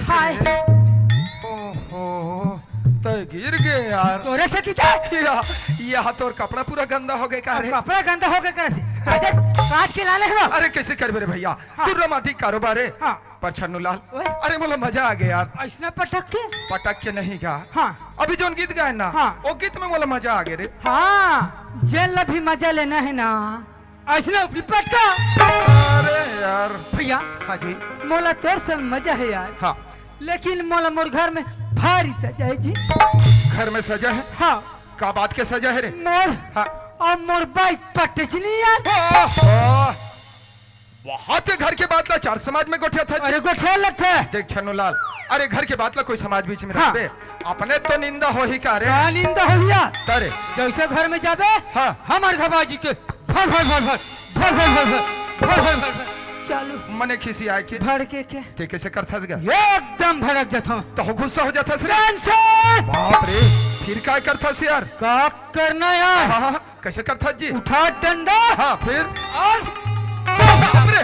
हाय ओहो तो गिर गए यार तोरे से किता यहाँ तोर कपड़ा पूरा गंदा हो गया का रे? कपड़ा गंदा हो गया करे अरे काट के लाले हो अरे कैसे कर रे भैया हाँ। तू रोमांटिक कारोबार है हाँ। पर छन्नू लाल ओए। अरे बोलो मजा आ गया यार ऐसा पटक के पटक के नहीं गा हाँ अभी जो गीत गाए ना हाँ। वो गीत में बोला मजा आ गया रे हाँ जेल भी मजा लेना है ना ऐसा पटका अरे यार भैया हाँ जी मोला तोर से मजा है यार हाँ लेकिन मोला मोर घर में भारी सजा है जी घर में सजा है हाँ का बात के सजा है रे मोर हाँ और मोर बाइक पटच नहीं यार बहुत घर के बात ला चार समाज में गोठिया था अरे गोठिया लगता है देख छन्नू लाल अरे घर के बात ला कोई समाज बीच में हाँ। रखबे अपने तो निंदा हो ही का रे नींद हो गया तरे जैसे घर में जाबे हाँ। हमार घबाजी के भर भर भर भर भर भर भर भर भर भर भर चालू मने खिसी आए के भड़के के ते कैसे करता गा एकदम भड़क जाता हूँ तो गुस्सा हो जाता से टेंशन बाप रे फिर क्या करता से यार का करना यार हाँ हाँ कैसे करता जी उठा डंडा हाँ फिर और बाप रे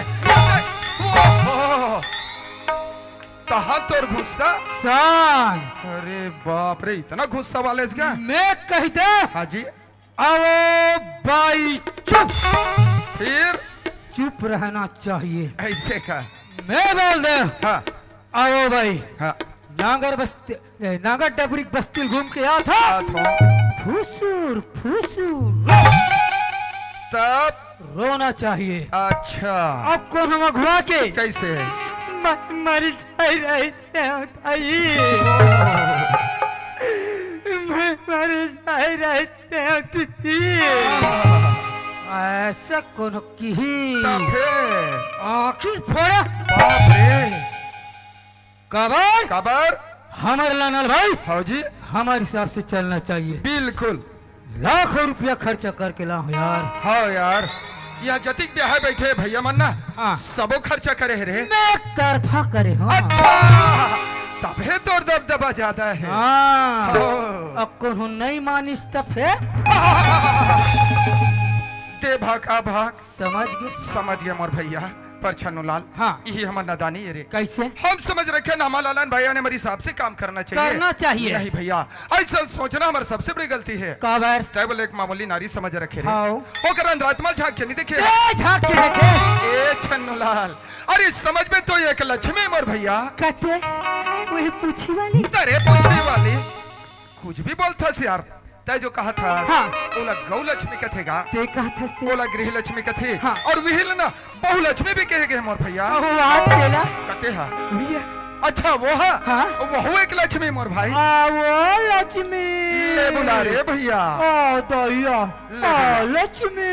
तहा तोर घुसता शान अरे बाप रे इतना गुस्सा वाले इसका मैं कहते हाँ जी आओ भाई चुप फिर चुप रहना चाहिए ऐसे का मैं बोल दे हाँ आओ भाई हाँ नागर बस्ती नागर डबरी बस्ती घूम के आया था फुसूर फुसूर तब रोना चाहिए अच्छा अब कौन हम घुमा के कैसे मर रही मर ऐसा कौन की तब फिर आखिर फोड़ा बाप रे कबर खबर हमारे लानल भाई हाँ जी हमारे हिसाब से चलना चाहिए बिल्कुल लाखों रुपया खर्चा करके लाओ यार हाँ यार यहाँ जतिक ब्याह बैठे भैया मन्ना हाँ। सबो खर्चा करे है रे मैं एक तरफा करे हूँ अच्छा तबे तो दबदबा ज्यादा है हाँ हो। अब कौन नहीं मानिस तब है दे भाग आ भाग समझ गए मोर भैया पर छन्नू लाल हाँ। यही हमार नादानी है रे कैसे हम समझ रखे नामा लालन भैया ने मेरे हिसाब से काम करना चाहिए करना चाहिए। नहीं भैया ऐसा सोचना हमारी सबसे बड़ी गलती है काबर टेबल एक मामूली नारी समझ रखे रे हाँ। ओकर अंतरात्मा झांक के नहीं देखे झाँक के रखे ए छन्नू लाल अरे समझ में तो एक लक्ष्मी मोर भैया कहते वही पूछी वाली अरे पूछने वाली कुछ भी बोलता से यार तय जो कहा था हाँ। बोला गौ लक्ष्मी कथेगा ते कहा था बोला गृह लक्ष्मी कथे हाँ। और विहिल ना बहु लक्ष्मी भी कहे गए मोर भैया केला कते हा अच्छा वो हा हाँ। वो एक लक्ष्मी मोर भाई वो लक्ष्मी ले बुला रे भैया ओ दैया लक्ष्मी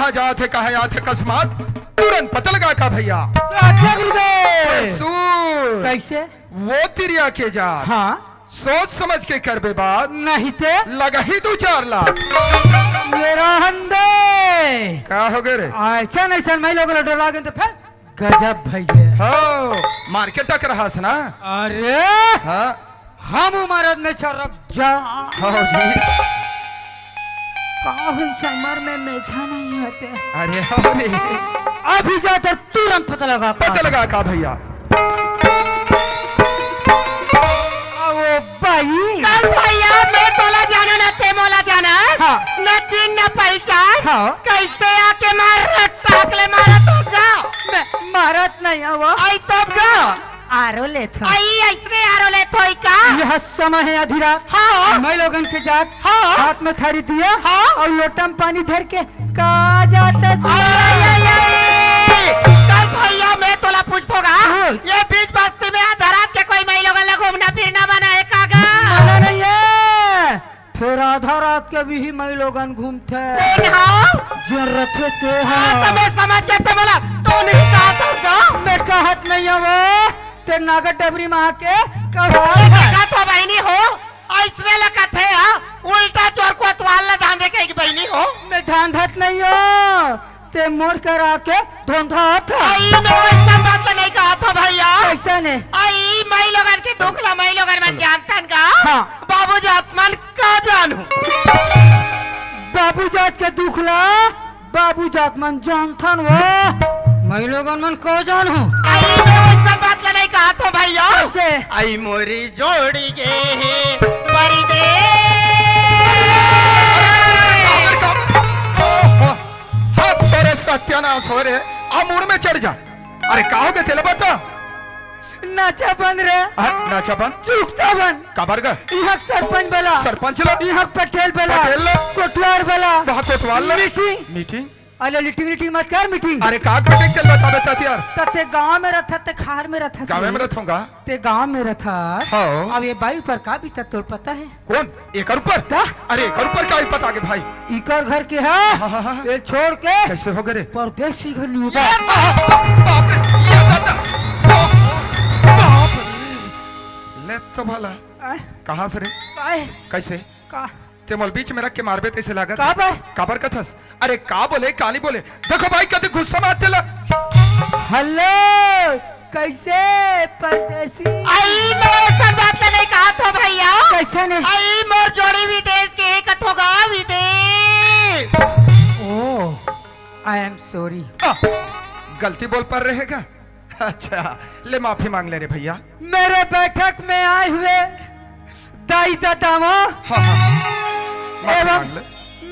कहाँ जाते कहाँ आते अकस्मात तुरंत पता लगा का भैया आज्ञा गुरुदेव। सूर कैसे? वो तिरिया के जा हाँ सोच समझ के करबे बात नहीं थे लगा ही 2-4 लाख। मेरा हंदे क्या हो गए रे? ऐसा नहीं सर मैं लोग डरा गए तो फिर गजब भैया। हो मार्केट टक रहा ना। अरे हाँ हम उमरद में चरक जा हो जी। काहन समर में मेझा नहीं होते। अरे हो रे अभी जाकर तुरंत पता लगा का भैया। ओ भाई कल भैया मैं तोला जाना न ते मोला जाना हाँ। न चिन न पहचान हाँ। कैसे आके मार टाकले मारा तो गा मैं मारत नहीं हवा आई तब गा आरो ले था आई ऐसने आरो ले थोई का यह समय है आधी रात। हाँ। मैं लोगन के जात हाँ। हाथ में थारी दिया हाँ। और लोटम पानी धर के का जाता कल भैया मैं तोला पूछतोगा हाँ। ये बीच बस्ती में आधा रात के कोई मैं लोगन ला घूमना फिरना बना है कागा माना नहीं है। फिर आधा रात के भी मैं लोगन घूमते कौन हां जरूरत थे तो मैं समझ के ते बोला तो नहीं कहा था गा मैं कहत नहीं हवा ते नागर डबरी में आके कहा देखा तो बहनी हो ऐसने लगा थे उल्टा चोर कोतवाल ला धांधे के एक बहनी हो मैं धांधत नहीं हो ते मोड़ कर आके धोंधा था आई मैं वैसा बात नहीं कहा था भैया ऐसा ने आई मैं लोगन के दुख ला मैं लोगन मन जानतन का हाँ। बाबू जातमन का जानू बाबू जात के दुख ला बाबू जात मन जानथन वो मैं लोगन मन को जानू आई मैं वैसा बात ला नहीं कहा था भैया कैसे? आई मोरी जोड़ी गे परिदे सत्यानाश हो रे मुड़ में चढ़ जा। अरे कहोगे तेल बता नाचा बन रे नाचा बन चुकता बन काबर का यहाँ सरपंच बेला सरपंच ला यहाँ पटेल बेला पटेल ला। कोटवार बेला वहाँ कोतवाल ला। मीटिंग मीटिंग मीटिंग मत कर मीटिंग अरे का मीटिंग चल बता बेटा यार ते गांव में रथा ते खार में रथा गाँव में रहूंगा ते गांव में रथा हाँ। अब ये बाई पर का भी तो पता है कौन एक ऊपर क्या? अरे एक ऊपर क्या ही पता के भाई इकर घर के है हाँ। ये छोड़ के कैसे हो गए परदेसी घर नहीं होगा बाप रे ये दादा बाप रे ले तो भला कहाँ से रे कैसे का तेमल बीच में रख के मारबे तैसे लागत का बा? काबर कथस अरे का बोले कानी बोले देखो भाई कभी गुस्सा मत दिला हेलो कैसे परदेसी आई मैं वैसा बात ला नहीं कहा था भैया कैसे ने आई मोर जोड़ी विदेश के एक होगा विदेश ओह आई एम सॉरी गलती बोल पर रहेगा अच्छा ले माफी मांग ले रे भैया मेरे बैठक में आए हुए दाई दादाओं हाँ माफी एवं मांग ले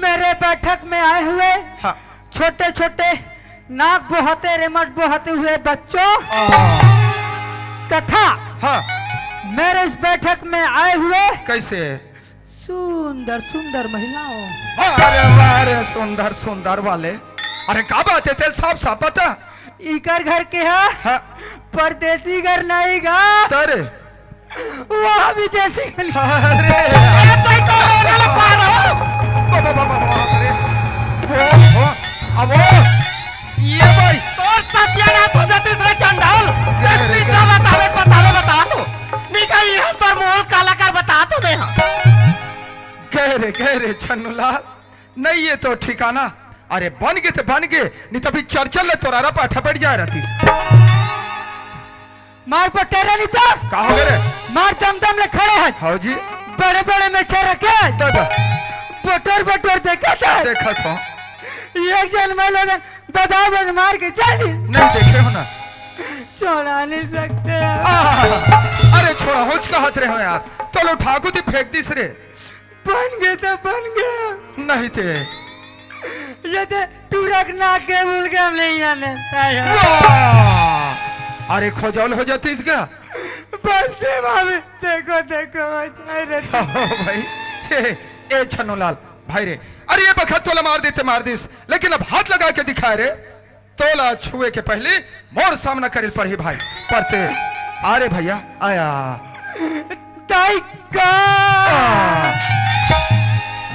मेरे बैठक में आए हुए हाँ छोटे छोटे नाक बहाते रेमट बहाते हुए बच्चों तथा हाँ मेरे इस बैठक में आए हुए कैसे सुंदर सुंदर महिलाओं अरे वारे सुंदर सुंदर वाले अरे का बात है तेल साफ साफ पता इकर घर के है हाँ परदेसी घर नहीं गा तरे वहाँ विदेशी घर अरे अब ये भाई और सत्यानाश हो जाते इसरे चंडाल देखती का बता दो निकाई है तोर मोल काला कर बता तो मैं कह रे छन्नूलाल नहीं ये तो ठिकाना अरे बन गए थे बन गए नहीं तो अभी चर्चल ले तोरारा पाठा पड़ जाए रहती मार पर टेरा नीचा का हो गए मार दम दम ले खड़े हैं हाँ जी बड़े बड़े में चढ़ रखे बटोर बटोर देखा था देखा तो एक जन में लोग बदा बद मार के चल दी नहीं देखे हो ना छोड़ा नहीं सकते अरे छोड़ा होच का हाथ रहे हो यार तो लो ठाकुर थी फेंक दी सरे बन गए तो बन गया नहीं थे ये तो टूरक ना के भूल के हम नहीं जाने अरे खोजौल हो जाती इसका बस दे भाभी देखो देखो भाई ए छन्नूलाल भाई रे अरे ये बखत तोला मार दिस लेकिन अब हाथ लगा के दिखाए रे तोला छुए के पहले मोर सामना करे पड़ी भाई पढ़ते अरे भैया आया ताई का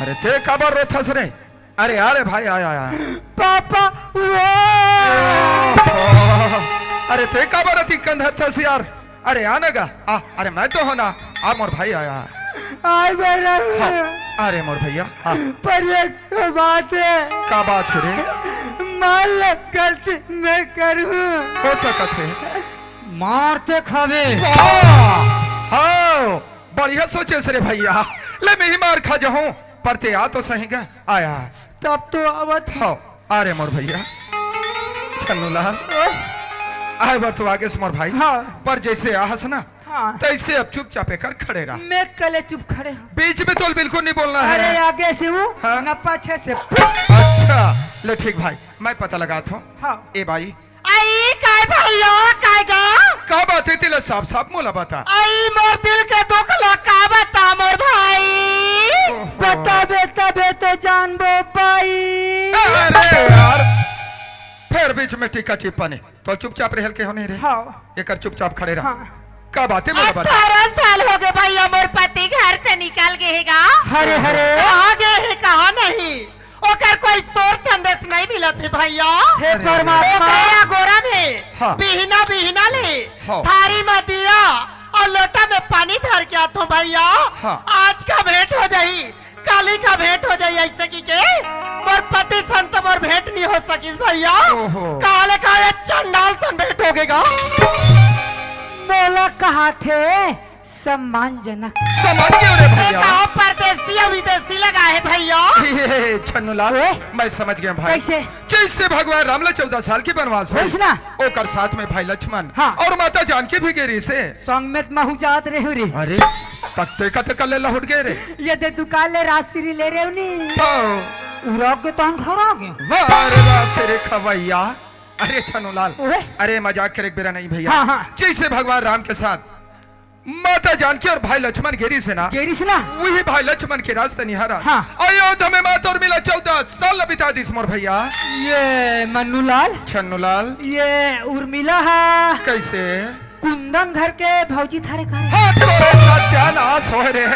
अरे ते काबर रोथस रे अरे भाई आया आया पापा वो अरे ते का बरती कंधर था यार अरे आने का अरे मैं तो होना आ मोर भाई आया आई मेरा अरे मोर भैया पर एक बात है का बात है रे मान ले गलती मैं करूँ हो सकत है मारते खावे हाँ बढ़िया सोचे से रे भैया ले मैं ही मार खा जाऊं परते आ तो सही गा आया तब तो आवत हाँ अरे मोर भैया छन्नू लाल आए बार तो आगे से मोर भाई हाँ पर जैसे आहस ना हाँ तो ऐसे अब चुपचाप कर खड़े रहा मैं कले चुप खड़े हूँ बीच में तो बिल्कुल नहीं बोलना है अरे आगे से हूँ हाँ? न पीछे से अच्छा ले ठीक भाई मैं पता लगा था हाँ ए भाई आई काय भैया काय गा का बात है तिला साफ साफ मोला बता आई मोर दिल के दुख ला का बता मोर भाई बताबे तबे तो जानबो पाई अरे यार फिर बीच में टिक्का टिप्पणी तो चुपचाप रहल के होने रे हाँ ये कर चुपचाप खड़े रहा हाँ का बात है मोला बता 18 साल हो गए भैया मोर पति घर से निकाल गए है गा हरे हरे कहाँ गए है कहाँ नहीं ओकर कोई सोर संदेश नहीं मिला थे भैया हे परमात्मा ओकरे गोरा में हाँ। बिहना ले हाँ। थारी में दिया और लोटा में पानी धर के आतो भैया हाँ। आज का भेंट हो जाई काली का भेंट हो जाई ऐसे की के मोर पति सन तो मोर भेंट नहीं हो सकिस भैया ओहो। काले का ये चंडाल सन भेंट हो गएगा बोला कहा थे सम्मानजनक समझ गए रे भैया कहा परदेसी या विदेशी लगा है भैया ये छन्नू लाल मैं समझ गया भाई कैसे जैसे भगवान राम ला 14 साल की वनवास है वैसना? ओकर साथ में भाई लक्ष्मण हाँ। और माता जानकी भी गेरी से संग में महू जात रहे हो रे अरे तख्ते का तक ले लहुट गए रे ये दे दुकान ले राशि ले रहे हो नी हाँ। उड़ाग के तो हम घर आ गए वाह रे वाह तेरे खवैया अरे छन्नू लाल ओए। अरे मजाक करे बेरा नहीं भैया हाँ, हाँ। जैसे भगवान राम के साथ माता जानकी और भाई लक्ष्मण गेरी से ना गेरी से ना वही भाई लक्ष्मण के रास्ते निहारा हाँ। अयोध्या में माता और मिला 14 साल बिता दिस मोर भैया ये मन्नू लाल छन्नू लाल ये उर्मिला है कैसे कुंदन घर के भौजी थारे घर हाँ तोरे सत्यानाश हो रे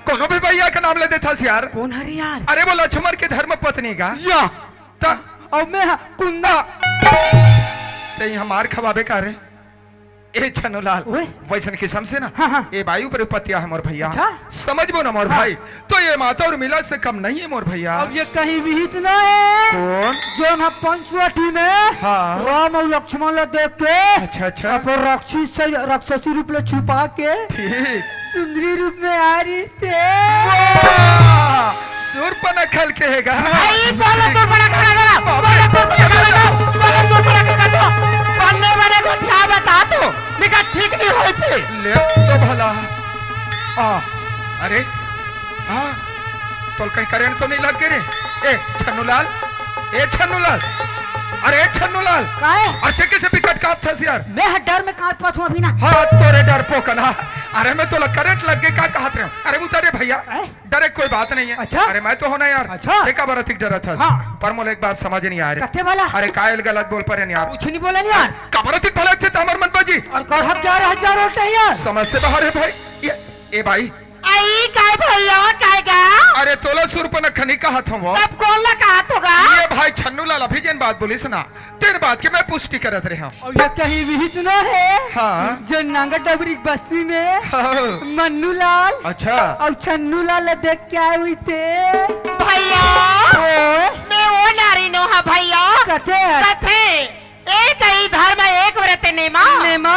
कोनो भी भैया का नाम ले देता यार कौन हरे यार अरे वो लक्ष्मण के धर्म पत्नी का या ता और मैं कुंदा ते हमार खवाबे का रे ए छन्नू लाल ओए। वैसन किस्म से ना हाँ, हाँ। ये वायु पर पत्तिया है मोर भैया अच्छा। समझ बो ना मोर हाँ। भाई तो ये माता और मिला से कम नहीं है मोर भैया अब ये कहीं विहित ना है कौन जो ना पंचवटी में हाँ। राम और लक्ष्मण ला देख के अच्छा अच्छा पर राक्षसी रूप ले छुपा के ठीक सुंदरी रूप में आ रिश्ते वाह, सूरपना खल के है गा आई बोला तो बड़ा खड़ा बोला तो बड़ा खड़ा बोला तो बड़ा खड़ा बनने वाले को क्या बता तो निका ठीक नहीं होई पे ले तो भला अरे हाँ तो कहीं करंट तो नहीं लग गए रे छन्नू लाल अरे छन्नू लाल काहे अच्छे कैसे विकट काट था यार मैं डर में काट पाता हूँ अभी ना हाँ तोरे डर पोकना अरे मैं तो करंट लग गए का कहत रहे अरे उतारे भैया डरे कोई बात नहीं है अच्छा। अरे मैं तो होना यार अच्छा। देखा बड़ा ठीक डरा था हाँ। पर मुझे एक बात समझ नहीं आ रही कथे वाला अरे कायल गलत बोल पर यार कुछ नहीं बोला नहीं यार कबरतिक भला थे हमार मन बाजी और गढ़ 11,000 होते हैं यार समझ से बाहर है भाई ये भाई आई काय भैया काय गा अरे तोला सुरपन खनी का हाथ वो तब कौन लगा होगा ये भाई छन्नू लाल अभी जन बात बोली सुना तेरे बात की मैं पुष्टि करत रहा हूँ और ये कहीं विहित ना है हाँ। जो नांगा डबरी बस्ती में हाँ। मन्नू लाल अच्छा और छन्नू लाल देख के आए हुई थे भैया मैं वो नारी नो हा भैया कथे कथे एक ही धर्म एक व्रत नेमा नेमा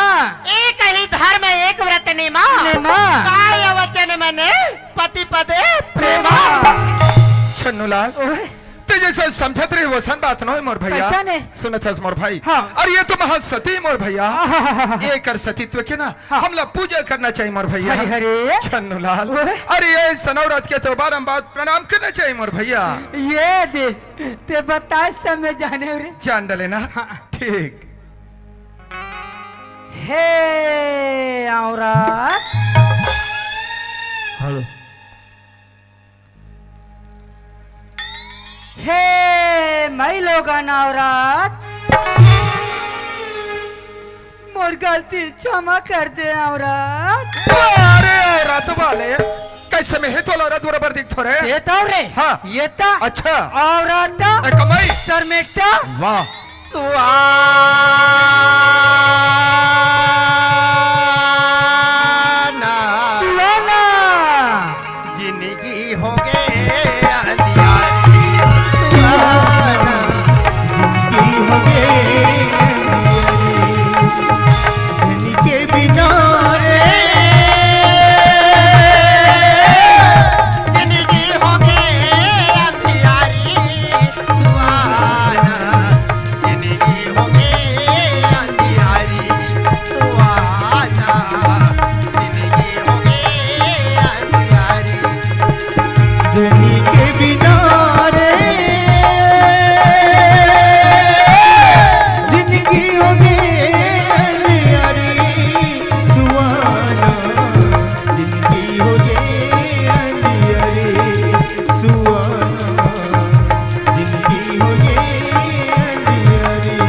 एक ही धर्म एक व्रत नेमा नेमा काय वचन मने पति पदे प्रेमा छन्नू लाल ते जैसे समझत रहे वसन बात न मोर भैया कैसा ने? सुनत हस मोर भाई हाँ। और ये तो महासती मोर भैया हाँ। ये कर सतीत्व के ना हाँ। हम लोग पूजा करना चाहिए मोर भैया हरे हरे छन्नू लाल ओए। अरे ये सनौरात के त्योहार हम बात प्रणाम करना चाहिए मोर भैया ये दे ते बतास त मैं जाने रे जान डले ना हाँ। ठीक हे औरत हेलो हे मैं लोगन औरत मोर गलती क्षमा कर दे औरत अरे रात वाले कैसे में है तोला रद बराबर दिखतो रे ये तो रे हाँ। ये ता अच्छा और आता ए कमाई सरमेटा वाह सुहाना सुहाना जिंदगी हो गए अंधियारी सुहाना जिंदगी हो गए धनी के बिना रे जिंदगी हो गए अंधियारी सुहाना जिंदगी हो गए अंधियारी सुहाना जिंदगी हो गए अंधियारी धनी के बिना रे जिंदगी हो गई अंधियारी सुहाना जिंदगी हो गई अंधियारी सुहाना जिंदगी हो गई अंधियारी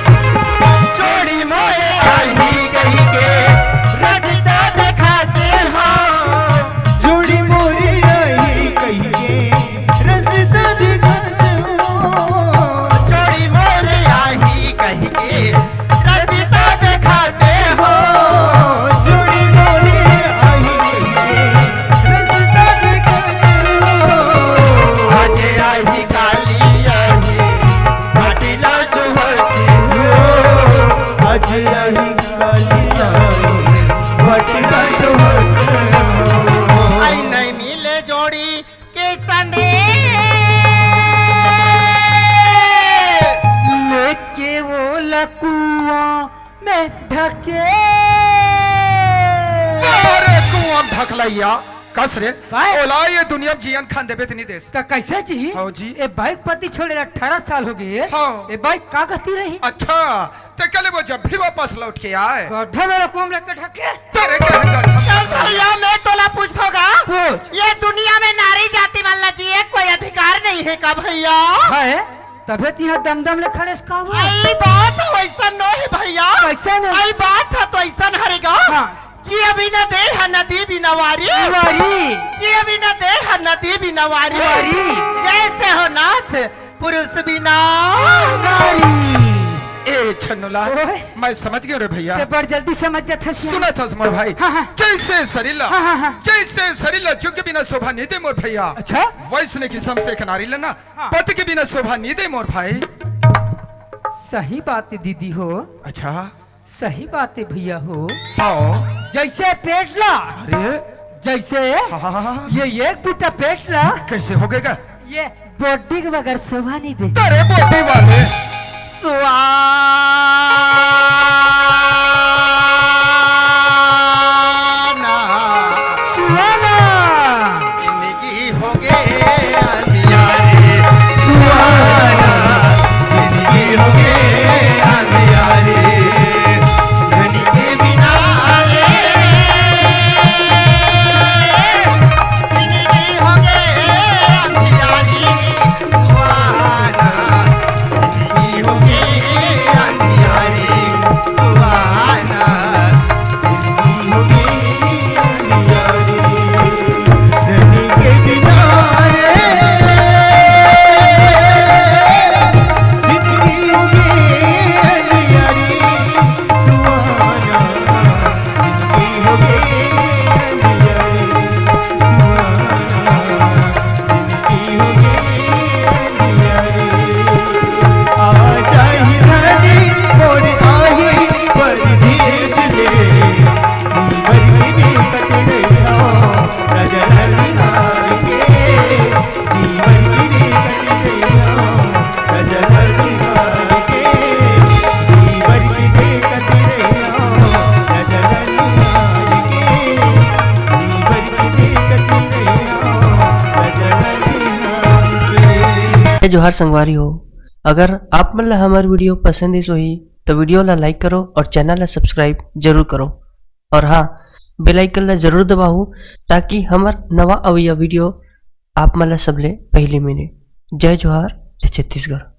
चोरी मोरे कहीं कहीं के रास्ता दिखाते हो जोड़ी मोरे आई कहीं के रास्ता दिखाते हो चोरी मोरे आई कहीं के रास्ता दिखाते हो जोड़ी मोरे आई कहीं के रास्ता दिखाते हो आज आई काली आई पाटिला चुहती हो आज आई कालिया बटका चुहती हो आई नहीं मिले जोड़ी के संदेश लेके वो लकुआ में ढके अरे कुआं ढकलैया कस रे काय? ओला ये दुनिया में जियन खान देबे तनी देश तो कैसे जी हाँ जी। ए बाइक पति छोड़े 18 साल हो गए हाँ। ए बाइक का गति रही अच्छा ते कल वो जब भी वापस लौट के आए गड्ढे में रकम लेकर ढके तेरे के हंगा चल भैया मैं तोला पूछोगा पूछ ये दुनिया में नारी जाति मान लीजिए कोई अधिकार नहीं है का भैया है तबियत यहाँ दमदम ले खड़े का हुआ आई बात वैसा न है भैया कैसे न? आई बात है तो ऐसा हरेगा हाँ। जी अभी न दे है नदी भी नवारी वारी जी अभी न दे है नदी भी नवारी वारी। जैसे हो नाथ पुरुष बिना वारी ए छन्नुलाल ओए। मैं समझ गया रे भैया ते बड़ जल्दी समझ जाता सुना था मोर भाई हाँ, हाँ। जैसे सरीला हाँ, हाँ, हाँ। जैसे सरीला चुके बिना शोभा नहीं दे मोर भैया अच्छा वैसने किस्म से एक नारी लेना हाँ। पति के बिना शोभा नहीं दे मोर भाई सही बात है दीदी हो अच्छा सही बात है भैया हो हाँ जैसे पेटला अरे जैसे हाँ ये एक बीता पेटला कैसे हो गएगा ये बॉडी के बगैर शोभा नहीं दे तेरे बोटी वाले सुहाना सुहाना जिंदगी हो गए अंधियारी सुहाना जिंदगी हो गए अंधियारी धनी के बिना रे जिंदगी हो गए अंधियारी सुहाना जिंदगी हो गए जय जोहार संगवारी हो। अगर आप मन ला हमार वीडियो पसंद इस होही तो वीडियो ला लाइक करो और चैनल ला सब्सक्राइब जरूर करो। और हाँ, बेल आइकन ला जरूर दबाओ ताकि हमार नवा अवैया वीडियो आप मन ला सबले पहले मिले। जय जोहार, जय छत्तीसगढ़।